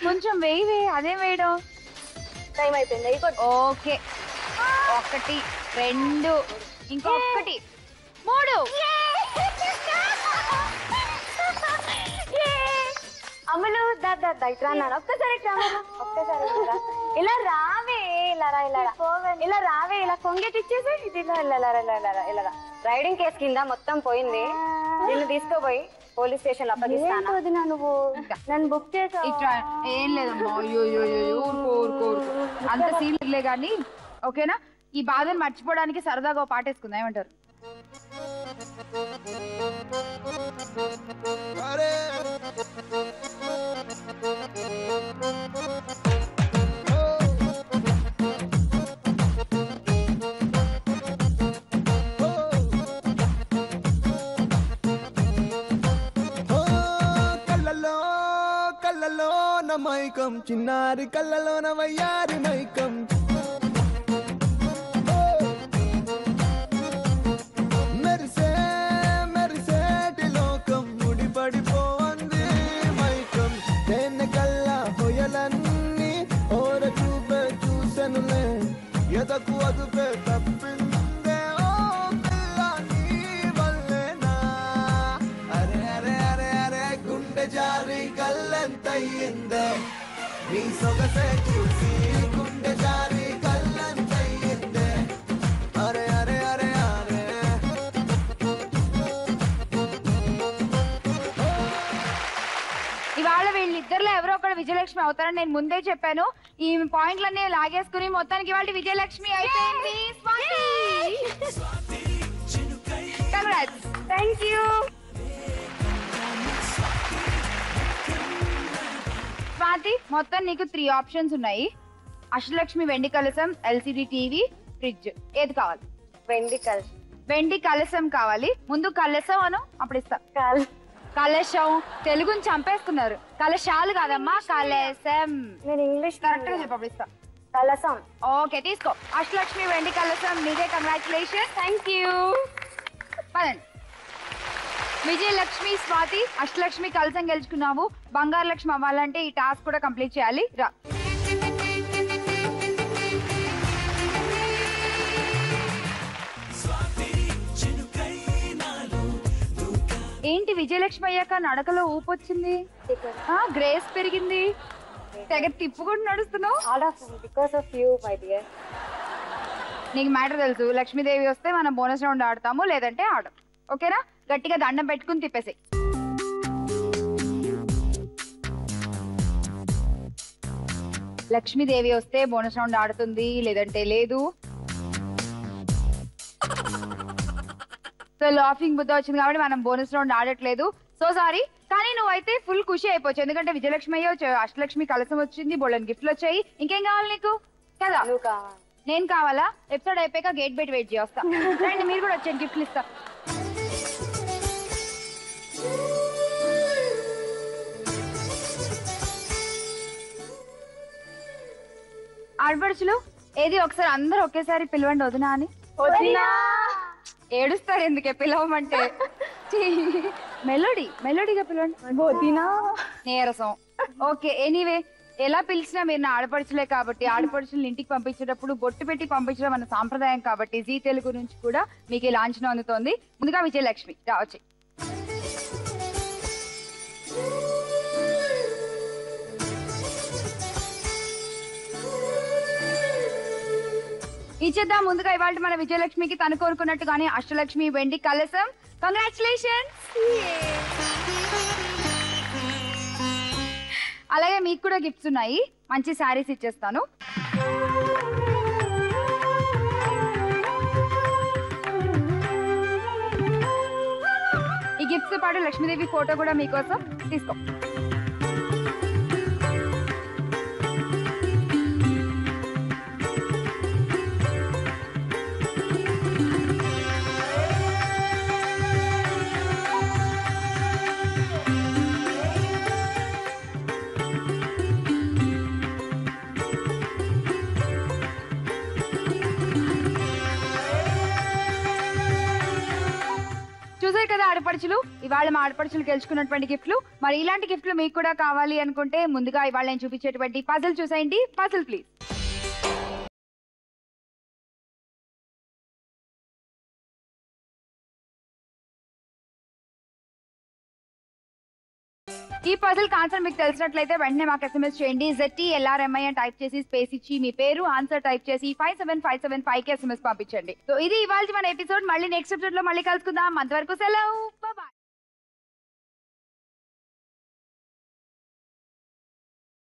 కొంచెం వేయి. అదేం వేయడం? టైం అయిపోయింది. ఓకే, 1 2 ఇంకొకటి 3. అమ్మలు ఒక్కసారి ఇలా రావే, ఇలా రావే, ఇలా కొంగెట్ ఇచ్చేసి ఇది ఇలా రైడింగ్ కేసు కింద మొత్తం పోయింది. నిన్ను తీసుకోపోయి పోలీస్ స్టేషన్ లో అప్పగిస్తాను. నువ్వు నన్ను బుక్ చేసావు. ఏం లేదమ్మా, ఊరుకో. అంత సీన్లే గానీ ఓకేనా? ఈ బాధను మర్చిపోవడానికి సరదాగా ఓ పాట వేసుకుందాం, ఏమంటారు? కళ్ళలో మైకం, చిన్నారి కళ్ళలోన వయ్యారి మైకం. మెరిసేటి లోకం ముడిపడిపోంది మైకం. నేను కల్లా హొయలన్నీ ఓర చూపే చూసెనులే, ఎదకు అదుపే తప్పిందే ఓ పిల్ల నీ వల్లేనా. అరే అరే అరే అరే గుండె జారి కళ్ళెంతయ్యిందే, నీ సొగసే చూసి గుండె జారి కళ్ళెంతయ్యిందే. అరే అరే అరే అరే ఇవాళ వీళ్ళిద్దరిలో ఎవరో ఒకరు విజయలక్ష్మి అవుతారని నేను ముందే చెప్పాను. ఈ పాయింట్లన్నీ లాగేసుకుని మొత్తానికి ఇవాళ విజయలక్ష్మి అయిపోయింది. కంగ్రాట్స్. Thank you. స్వాతి, మొత్తం నీకు 3 ఆప్షన్స్ ఉన్నాయి. అష్టలక్ష్మి వెండి కలసం, LCD టీవీ, ఫ్రిడ్జ్. ఏది కావాలి? వెండి కలసం కావాలి. ముందు కలసం అను, అప్పుడు ఇస్తా. కలశం తెలుగుని చంపేస్తున్నారు. కలశాలు కాదమ్మా, కలశం. నేను ఇంగ్లీష్ కరెక్ట్ గా చెప్పు, అప్పుడు ఇస్తా. కలసం. ఓకే, తీసుకో. అష్టలక్ష్మి వెండి కలసం మీదే. కంగ్రాచులేషన్. Thank you. పదండి. విజయలక్ష్మి, స్వాతి, అష్టలక్ష్మి కలసం గెలుచుకున్నావు. బంగారు లక్ష్మి అవ్వాలంటే ఈ టాస్క్ కూడా కంప్లీట్ చేయాలి. రా. ఏంటి విజయలక్ష్మి అయ్యాక నడకలో ఊపొచ్చింది, గ్రేస్ పెరిగింది, తెగ తిప్పుకుంటూ నడుస్తున్నావు. నీకు మ్యాటర్ తెలుసు. లక్ష్మీదేవి వస్తే మనం బోనస్ రౌండ్ ఆడతాము, లేదంటే ఆడం. ఓకేనా? గట్టిగా దండం పెట్టుకుని తిప్పేసి. లక్ష్మీదేవి వస్తే బోనస్ రౌండ్ ఆడుతుంది, లేదంటే లేదు. సో లాఫింగ్ బుద్ధ వచ్చింది కాబట్టి మనం బోనస్ రౌండ్ ఆడట్లేదు. సో సారీ, కానీ నువ్వైతే ఫుల్ ఖుషి అయిపోవచ్చు, ఎందుకంటే విజయలక్ష్మి అయ్యో, అష్టలక్ష్మి కలసం వచ్చింది, బోళ్ళని గిఫ్ట్లు వచ్చాయి. ఇంకేం కావాలి నీకు కదా? నేను కావాలా? ఎపిసోడ్ అయిపోయాక గేట్ బయట వెయిట్ చేస్తా. రండి మీరు కూడా వచ్చాను, గిఫ్ట్లు ఇస్తా. ఆడపడుచులు ఏది ఒకసారి అందరు ఒకేసారి పిలవండి వదినా అని. ఏడుస్తారు ఎందుకే పిలవమంటే. మెలోడీగా పిలవండి. నీరసం. ఓకే, ఎనీవే ఎలా పిలిచినా మీరు నా ఆడపడుచులే కాబట్టి ఆడపడుచులు ఇంటికి పంపించేటప్పుడు బొట్టు పెట్టి పంపించడం మన సాంప్రదాయం కాబట్టి జీ తెలుగు నుంచి కూడా మీకు ఈ లాంఛనం అందుతోంది. ముందుగా విజయలక్ష్మి రావచ్చు. ఇచ్చేద్దాం. ముందుగా ఇవాళ మన విజయలక్ష్మికి తను కోరుకున్నట్టుగానే అష్టలక్ష్మి వెండి కలసం. కంగ్రాచులేషన్స్. అలాగే మీకు కూడా గిఫ్ట్స్ ఉన్నాయి, మంచి శారీస్ ఇచ్చేస్తాను. ఈ గిఫ్ట్స్ పాటు లక్ష్మీదేవి ఫోటో కూడా మీకోసం తీసుకో. చూసారు కదా ఆడపడుచులు, ఇవాళ మా ఆడపడుచులు గెలుచుకున్నటువంటి గిఫ్ట్లు. మరి ఇలాంటి గిఫ్ట్లు మీకు కూడా కావాలి అనుకుంటే ముందుగా ఇవాళ నేను చూపించేటువంటి పజిల్ చూసేయండి. Puzzle please. ఈ పజిల్ ఆన్సర్ మీకు తెలిసినట్లయితే వెంటనే మాకు SMS చేయండి. ZTLRMI అని టైప్ చేసి స్పేస్ ఇచ్చి మీ పేరు ఆన్సర్ టైప్ చేసి 57575 కి SMS పంపించండి. సో ఇది ఇవాళ మన ఎపిసోడ్. మళ్ళీ నెక్స్ట్ ఎపిసోడ్ లో మళ్ళీ కలుసుకుందాం. అంతవరకు సెలవు.